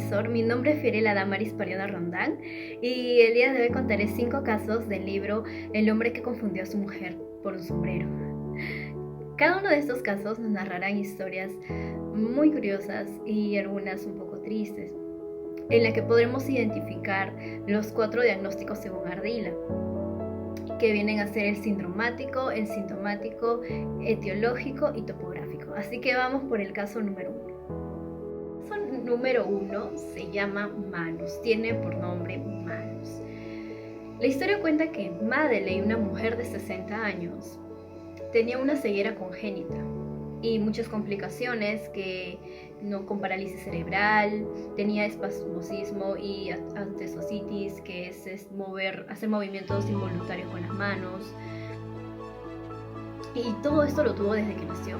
profesor, mi nombre es Fiorella Damaris Pariona Rondán y el día de hoy contaré 5 casos del libro El hombre que confundió a su mujer por un sombrero. Cada uno de estos casos nos narrarán historias muy curiosas y algunas un poco tristes, en la que podremos identificar los 4 diagnósticos según Ardila, que vienen a ser el sindromático, el sintomático, etiológico y topográfico. Así que vamos por el caso número 1. Número 1 se llama Manus, tiene por nombre Manus. La historia cuenta que Madeleine, una mujer de 60 años, tenía una ceguera congénita y muchas complicaciones con parálisis cerebral, tenía espasmosismo y antesocitis, que es hacer movimientos involuntarios con las manos, y todo esto lo tuvo desde que nació.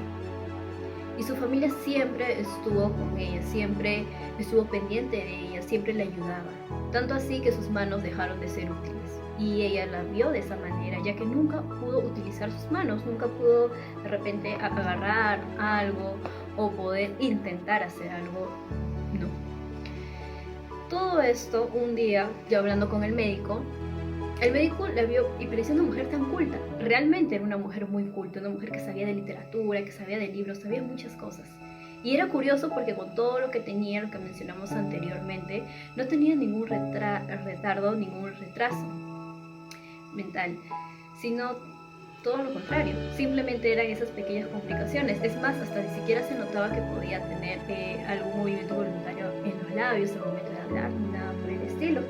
Y su familia siempre estuvo con ella, siempre estuvo pendiente de ella, siempre la ayudaba. Tanto así que sus manos dejaron de ser útiles. Y ella la vio de esa manera, ya que nunca pudo utilizar sus manos, nunca pudo de repente agarrar algo o poder intentar hacer algo. No. Todo esto, un día, yo hablando con el médico la vio y parecía una mujer tan culta. Realmente era una mujer muy culta, una mujer que sabía de literatura, que sabía de libros, sabía muchas cosas. Y era curioso porque con todo lo que tenía, lo que mencionamos anteriormente, no tenía ningún retardo, ningún retraso mental, sino todo lo contrario. Simplemente eran esas pequeñas complicaciones. Es más, hasta ni siquiera se notaba que podía tener algún movimiento voluntario en los labios al momento de hablar, nada por el estilo.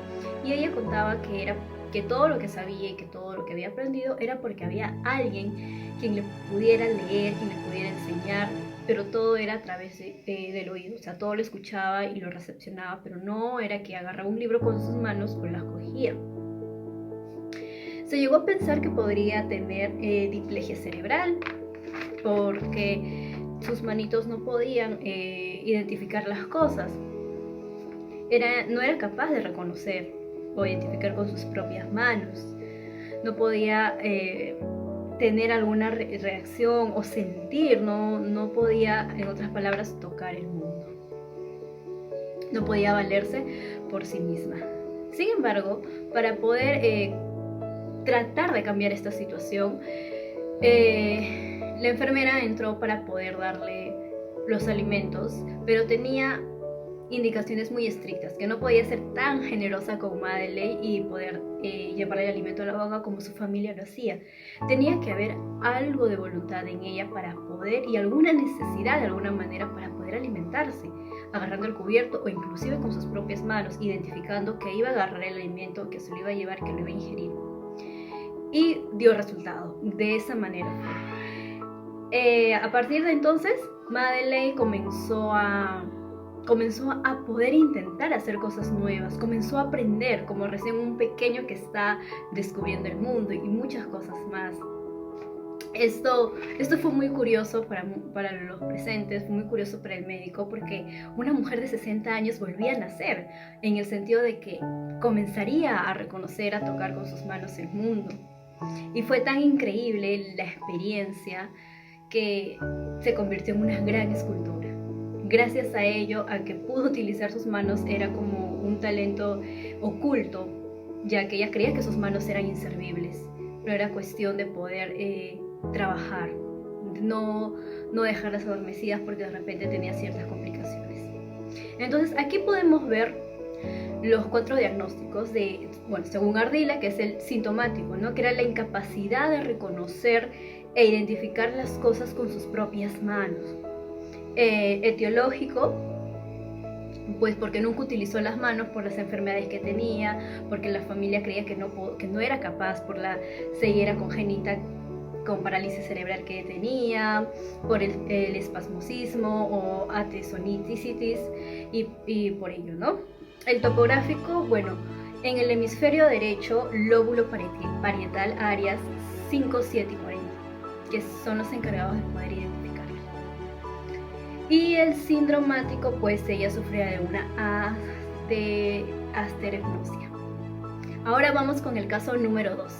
Y ella contaba que todo lo que sabía y que todo lo que había aprendido era porque había alguien quien le pudiera leer, quien le pudiera enseñar, pero todo era a través del oído. O sea, todo lo escuchaba y lo recepcionaba, pero no era que agarraba un libro con sus manos o las cogía. Se llegó a pensar que podría tener diplegia cerebral, porque sus manitos no podían identificar las cosas. No era capaz de reconocer o identificar con sus propias manos. No podía tener alguna reacción o sentir, no podía, en otras palabras, tocar el mundo. No podía valerse por sí misma. Sin embargo, para poder tratar de cambiar esta situación, la enfermera entró para poder darle los alimentos, pero tenía indicaciones muy estrictas, que no podía ser tan generosa con Madeleine y poder llevarle el alimento a la boca como su familia lo hacía. Tenía que haber algo de voluntad en ella para poder, y alguna necesidad de alguna manera para poder alimentarse, agarrando el cubierto o inclusive con sus propias manos, identificando que iba a agarrar el alimento, que se lo iba a llevar, que lo iba a ingerir. Y dio resultado, de esa manera fue. A partir de entonces, Madeleine comenzó a poder intentar hacer cosas nuevas, comenzó a aprender como recién un pequeño que está descubriendo el mundo y muchas cosas más. Esto fue muy curioso para los presentes, fue muy curioso para el médico, porque una mujer de 60 años volvía a nacer, en el sentido de que comenzaría a reconocer, a tocar con sus manos el mundo. Y fue tan increíble la experiencia que se convirtió en una gran escultura. Gracias a ello, a que pudo utilizar sus manos, era como un talento oculto, ya que ella creía que sus manos eran inservibles, pero era cuestión de poder trabajar, no dejarlas adormecidas porque de repente tenía ciertas complicaciones. Entonces aquí podemos ver los 4 diagnósticos según Ardila, que es el sintomático, ¿no? Que era la incapacidad de reconocer e identificar las cosas con sus propias manos. Etiológico, pues porque nunca utilizó las manos por las enfermedades que tenía, porque la familia creía que no era capaz por la ceguera congénita con parálisis cerebral que tenía, por el espasmosismo o atesonitisitis y por ello, ¿no? El topográfico, en el hemisferio derecho, lóbulo parietal, áreas 5, 7 y 40, que son los encargados de poder identificarlo. Y el sindromático, pues ella sufría de una asterognosia. Ahora vamos con el caso número 2.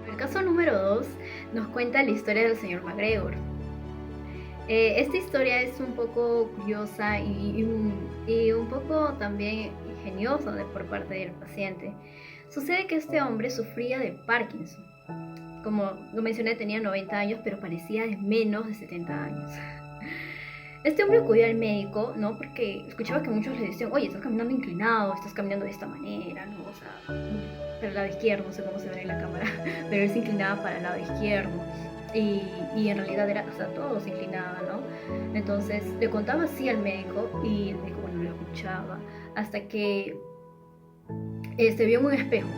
El caso número 2 nos cuenta la historia del señor MacGregor. Esta historia es un poco curiosa y un poco también ingeniosa por parte del paciente. Sucede que este hombre sufría de Parkinson. Como lo mencioné, tenía 90 años, pero parecía de menos de 70 años. Este hombre acudía al médico, ¿no? Porque escuchaba que muchos le decían, oye, estás caminando inclinado, estás caminando de esta manera, ¿no? O sea, para el lado izquierdo, no sé cómo se ve en la cámara, pero él se inclinaba para el lado izquierdo. Y en realidad era, o sea, todo se inclinaba, ¿no? Entonces le contaba así al médico y el médico, bueno, lo escuchaba hasta que se vio en un espejo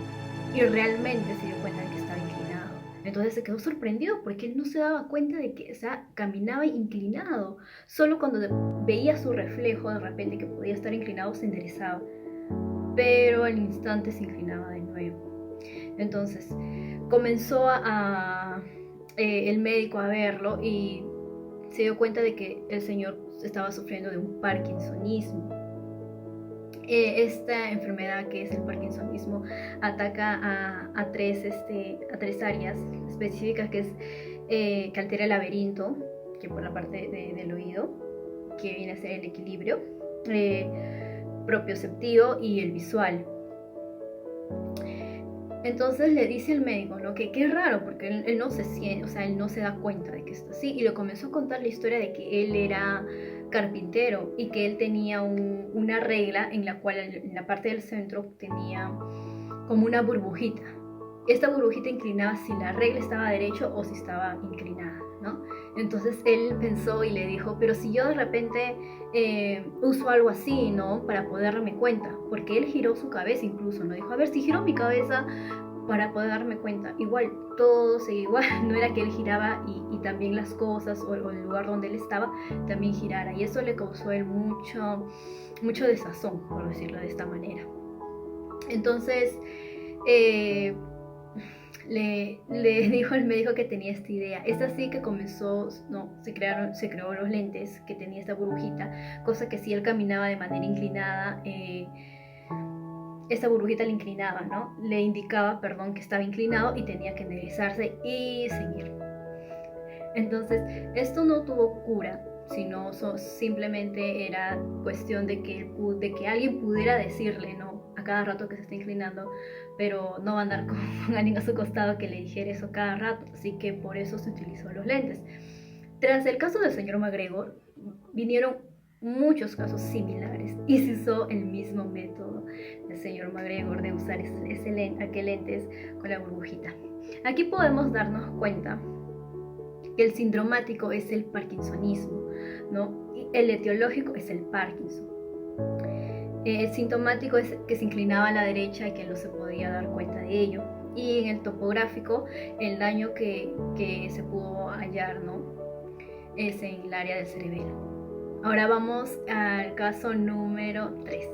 y realmente se dio cuenta de que estaba inclinado. Entonces se quedó sorprendido porque él no se daba cuenta de que, o sea, caminaba inclinado. Solo cuando veía su reflejo de repente que podía estar inclinado se enderezaba, pero al instante se inclinaba de nuevo. Entonces comenzó el médico a verlo y se dio cuenta de que el señor estaba sufriendo de un parkinsonismo. Esta enfermedad que es el parkinsonismo ataca a tres áreas específicas, que es que altera el laberinto, que por la parte del oído, que viene a ser el equilibrio, propioceptivo y el visual. Entonces le dice el médico, ¿no? Que es raro porque él no se siente, o sea, él no se da cuenta de que está así, y le comenzó a contar la historia de que él era carpintero y que él tenía una regla en la cual en la parte del centro tenía como una burbujita. Esta burbujita inclinaba si la regla estaba derecho o si estaba inclinada, ¿no? Entonces él pensó y le dijo, pero si yo de repente uso algo así, ¿no? Para poder darme cuenta, porque él giró su cabeza incluso, ¿no? Dijo, a ver, si giro mi cabeza para poder darme cuenta. Igual, todo seguía igual, no era que él giraba y también las cosas o el lugar donde él estaba también girara. Y eso le causó a él mucho desazón, por decirlo de esta manera. Entonces, le dijo al médico que tenía esta idea. Es así que comenzó, no, se creó los lentes que tenía esta burbujita, cosa que si él caminaba de manera inclinada, esta burbujita le inclinaba, ¿no? Le indicaba, perdón, que estaba inclinado y tenía que enderezarse y seguir. Entonces, esto no tuvo cura, sino simplemente era cuestión de que alguien pudiera decirle, ¿no? A cada rato que se está inclinando, pero no va a andar con alguien a su costado que le dijera eso cada rato, así que por eso se utilizó los lentes. Tras el caso del señor MacGregor, vinieron muchos casos similares y se usó el mismo método del señor MacGregor de usar aquel lentes con la burbujita. Aquí podemos darnos cuenta que el sindromático es el parkinsonismo, ¿no? Y el etiológico es el Parkinson. El sintomático es que se inclinaba a la derecha y que no se podía dar cuenta de ello. Y en el topográfico, el daño que se pudo hallar, ¿no? Es en el área del cerebelo. Ahora vamos al caso número 3.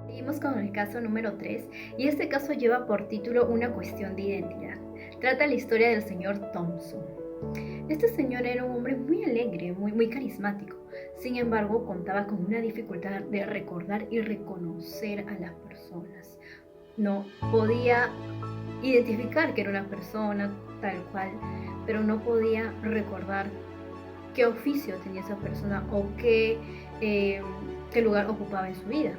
Seguimos con el caso número 3 y este caso lleva por título Una cuestión de identidad. Trata la historia del señor Thompson. Este señor era un hombre muy alegre, muy carismático. Sin embargo, contaba con una dificultad de recordar y reconocer a las personas. No podía identificar que era una persona tal cual, pero no podía recordar qué oficio tenía esa persona o qué lugar ocupaba en su vida,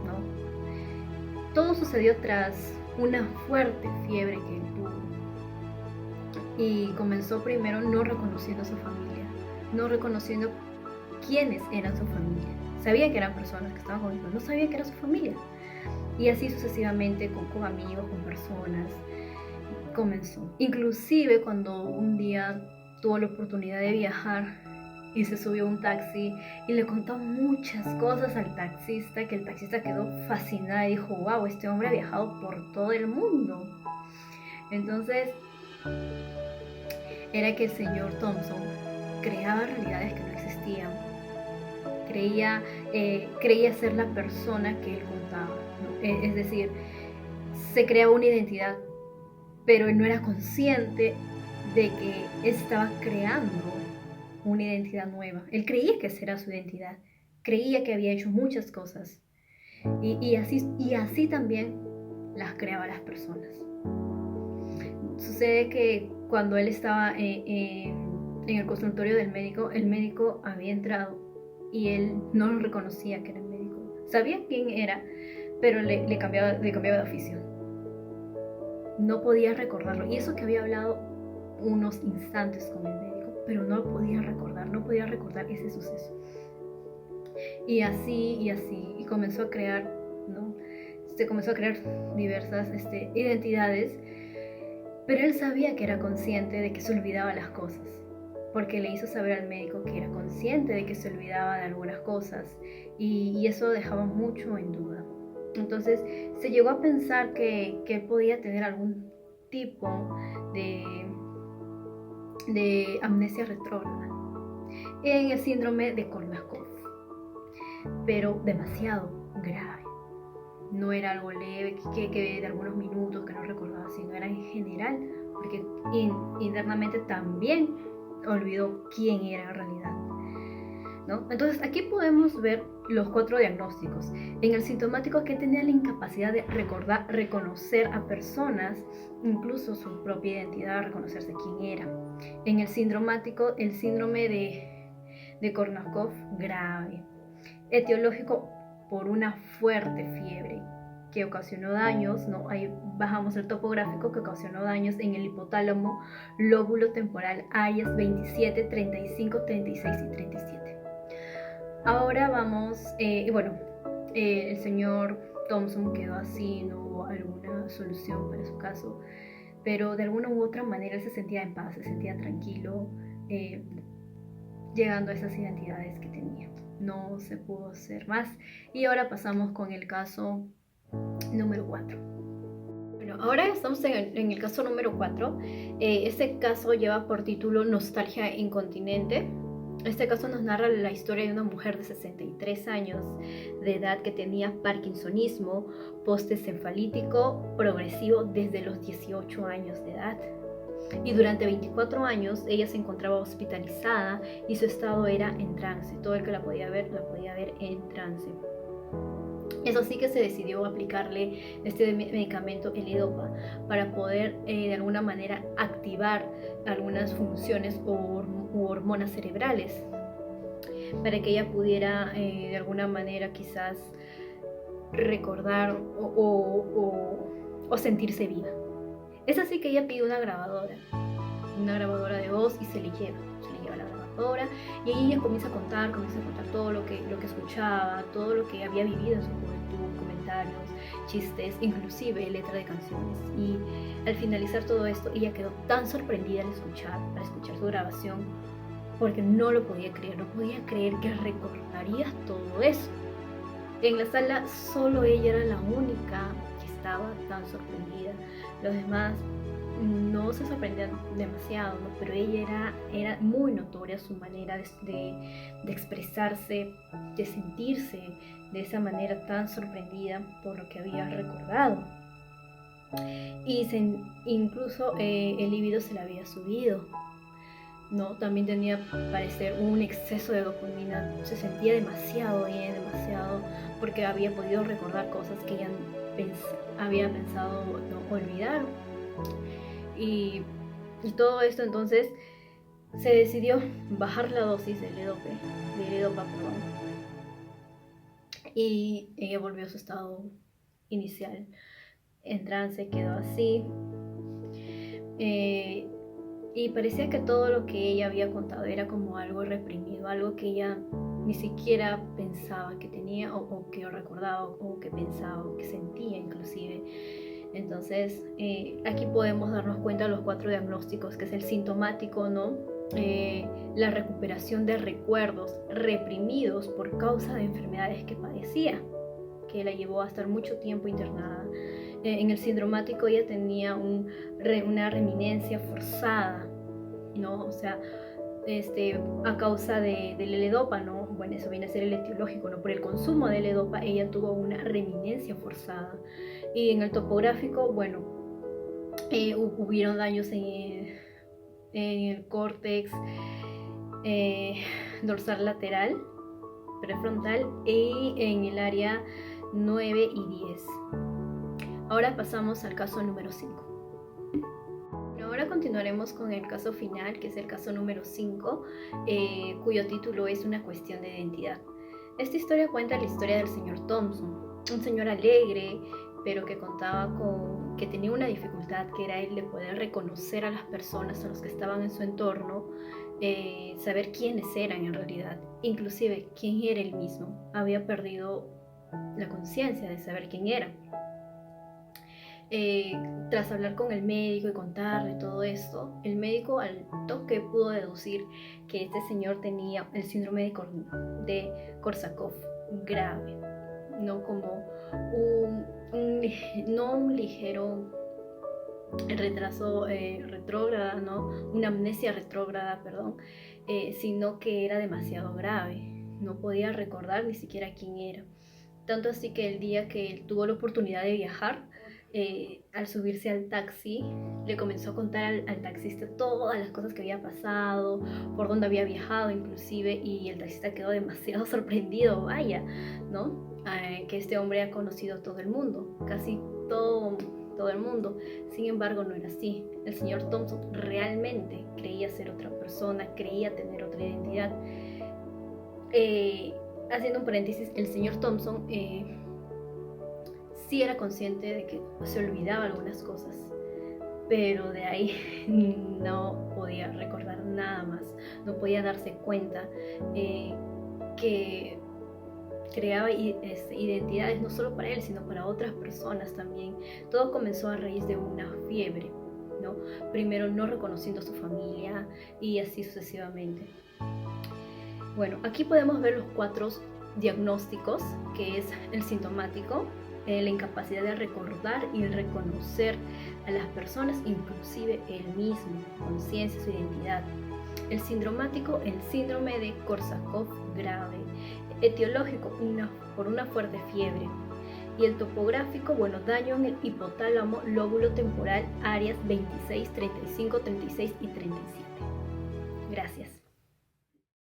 ¿no? Todo sucedió tras una fuerte fiebre que él tuvo. Y comenzó primero no reconociendo a su familia, no reconociendo quiénes eran su familia. Sabía que eran personas que estaban con él, pero no sabía que era su familia. Y así sucesivamente con amigos, con personas, comenzó. Inclusive cuando un día tuvo la oportunidad de viajar y se subió a un taxi y le contó muchas cosas al taxista, que el taxista quedó fascinado y dijo, wow, este hombre ha viajado por todo el mundo. Entonces, era que el señor Thompson creaba realidades que no existían. Creía ser la persona que él contaba, ¿no? Es decir, se creaba una identidad, pero él no era consciente de que estaba creando una identidad nueva. Él creía que esa era su identidad, creía que había hecho muchas cosas y así también las creaba las personas. Sucede que cuando él estaba en el consultorio del médico, el médico había entrado y él no lo reconocía que era el médico. Sabía quién era, pero le cambiaba de oficio. No podía recordarlo. Y eso que había hablado unos instantes con el médico, pero no podía recordar ese suceso. Y así, y comenzó a crear, ¿no? Comenzó a crear diversas identidades, pero él sabía que era consciente de que se olvidaba las cosas, porque le hizo saber al médico que era consciente de que se olvidaba de algunas cosas, y eso dejaba mucho en duda. Entonces se llegó a pensar que él podía tener algún tipo de amnesia retrógrada en el síndrome de Korsakoff, pero demasiado grave. No era algo leve, que de algunos minutos que no recordaba, sino era en general, porque internamente también olvidó quién era en realidad, ¿no? Entonces aquí podemos ver los 4 diagnósticos. En el sintomático, que tenía la incapacidad de recordar, reconocer a personas, incluso su propia identidad, reconocerse quién era. En el sindromático, el síndrome de Korsakoff grave, etiológico por una fuerte fiebre que ocasionó daños, ¿no? Ahí bajamos el topográfico, que ocasionó daños en el hipotálamo, lóbulo temporal, áreas 27, 35, 36 y 37. Ahora vamos, el señor Thompson quedó así, no hubo alguna solución para su caso, pero de alguna u otra manera él se sentía en paz, se sentía tranquilo, llegando a esas identidades que tenía. No se pudo hacer más. Y ahora pasamos con el caso número 4. Bueno, ahora estamos en el caso número 4. Este caso lleva por título Nostalgia incontinente. Este caso nos narra la historia de una mujer de 63 años de edad que tenía parkinsonismo postencefalítico progresivo desde los 18 años de edad. Y durante 24 años ella se encontraba hospitalizada y su estado era en trance. Todo el que la podía ver en trance. Es así que se decidió aplicarle este medicamento, el levodopa, para poder de alguna manera activar algunas funciones u hormonas cerebrales, para que ella pudiera de alguna manera quizás recordar o sentirse viva. Es así que ella pide una grabadora de voz, y se le lleva la grabadora, y ahí ella comienza a contar todo lo que escuchaba, todo lo que había vivido en su juventud, comentarios, chistes, inclusive letra de canciones. Y al finalizar todo esto, ella quedó tan sorprendida al escuchar su grabación, porque no lo podía creer que recordaría todo eso. En la sala solo ella era la única que estaba tan sorprendida. Los demás no se sorprendían demasiado, ¿no? Pero ella era muy notoria su manera de expresarse, de sentirse de esa manera tan sorprendida por lo que había recordado. Y incluso el libido se le había subido, ¿no? También tenía, parecer, un exceso de dopamina. Se sentía demasiado bien, porque había podido recordar cosas que ella había pensado no olvidar. Y todo esto, entonces se decidió bajar la dosis de levodopa, y ella volvió a su estado inicial en trance, quedó así, y parecía que todo lo que ella había contado era como algo reprimido, algo que ella ni siquiera pensaba que tenía, o que recordaba, o que pensaba, o que sentía inclusive. Entonces aquí podemos darnos cuenta de los 4 diagnósticos, que es el sintomático, ¿no? La recuperación de recuerdos reprimidos por causa de enfermedades que padecía, que la llevó a estar mucho tiempo internada. En el sindromático ella tenía una reminencia forzada, ¿no? O sea, a causa del levodopa, ¿no? Bueno, eso viene a ser el etiológico, ¿no? Por el consumo de levodopa ella tuvo una reminencia forzada. Y en el topográfico, bueno, hubieron daños en el córtex dorsal lateral, prefrontal, y en el área 9 y 10. Ahora pasamos al caso número 5. Ahora continuaremos con el caso final, que es el caso número 5, cuyo título es Una cuestión de identidad. Esta historia cuenta la historia del señor Thompson, un señor alegre, pero que que tenía una dificultad, que era el de poder reconocer a las personas, a los que estaban en su entorno, saber quiénes eran en realidad, inclusive quién era él mismo. Había perdido la conciencia de saber quién era. Tras hablar con el médico y contarle todo esto, el médico al toque pudo deducir que este señor tenía el síndrome de Korsakoff grave, no como no un ligero retraso retrógrada, ¿no? Una amnesia retrógrada, perdón, sino que era demasiado grave. No podía recordar ni siquiera quién era. Tanto así que el día que él tuvo la oportunidad de viajar, al subirse al taxi, le comenzó a contar al taxista todas las cosas que había pasado, por dónde había viajado inclusive, y el taxista quedó demasiado sorprendido, vaya, ¿no? Que este hombre ha conocido todo el mundo, casi todo el mundo. Sin embargo, no era así. El señor Thompson realmente creía ser otra persona, creía tener otra identidad. Haciendo un paréntesis, el señor Thompson sí era consciente de que se olvidaba algunas cosas, pero de ahí no podía recordar nada más, no podía darse cuenta que creaba identidades no solo para él, sino para otras personas también. Todo comenzó a raíz de una fiebre, ¿no? Primero no reconociendo a su familia y así sucesivamente. Bueno, aquí podemos ver los 4 diagnósticos, que es el sintomático, la incapacidad de recordar y reconocer a las personas, inclusive él mismo, conciencia, su identidad. El sindromático, el síndrome de Korsakoff grave, etiológico, por una fuerte fiebre. Y el topográfico, bueno, daño en el hipotálamo, lóbulo temporal, áreas 26, 35, 36 y 37. Gracias.